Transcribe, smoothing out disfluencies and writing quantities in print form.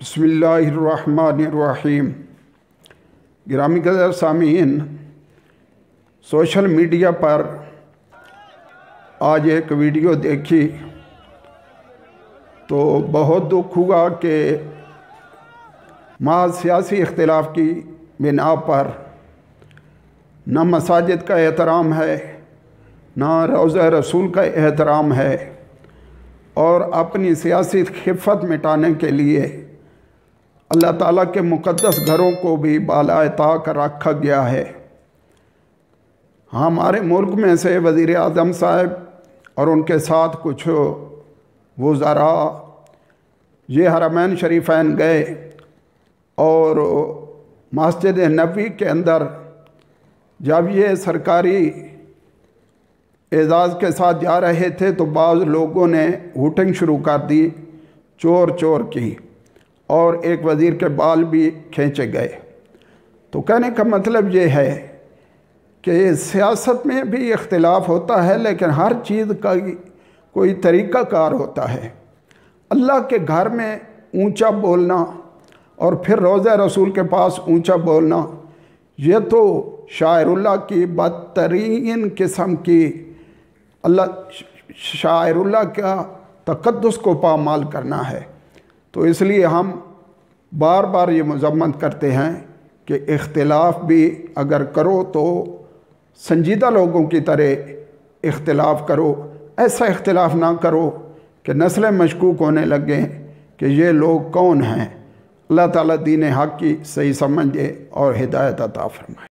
بسم اللہ الرحمن الرحیم۔ گرامی قدر سامعین، سوشل میڈیا پر آج ایک ویڈیو دیکھی تو بہت دکھ ہوا کہ محض سیاسی اختلاف کی بنا پر نہ مساجد کا احترام ہے، نہ روضہ رسول کا احترام ہے، اور اپنی سیاسی خفت مٹانے کے لیے اللہ تعالیٰ کے مقدس گھروں کو بھی بالائے طاق رکھا گیا ہے۔ ہمارے ملک میں سے وزیر اعظم صاحب اور ان کے ساتھ کچھ وزراء یہ حرمین شریفین گئے اور مسجد نبوی کے اندر جب یہ سرکاری اعزاز کے ساتھ جا رہے تھے تو بعض لوگوں نے ہوٹنگ شروع کر دی، چور چور کی، اور ایک وزیر کے بال بھی کھینچے گئے۔ تو کہنے کا مطلب یہ ہے کہ سیاست میں بھی اختلاف ہوتا ہے، لیکن ہر چیز کا کوئی طریقہ کار ہوتا ہے۔ اللہ کے گھر میں اونچا بولنا اور پھر روضہ رسول کے پاس اونچا بولنا، یہ تو شاعر اللہ کی بدترین قسم کی شاعر اللہ کا تقدس کو پامال کرنا ہے۔ تو اس لیے ہم بار بار یہ مذمت کرتے ہیں کہ اختلاف بھی اگر کرو تو سنجیدہ لوگوں کی طرح اختلاف کرو، ایسا اختلاف نہ کرو کہ نسلیں مشکوک ہونے لگیں کہ یہ لوگ کون ہیں۔ اللہ تعالیٰ دین حق کی صحیح سمجھے اور ہدایت عطا فرمائے۔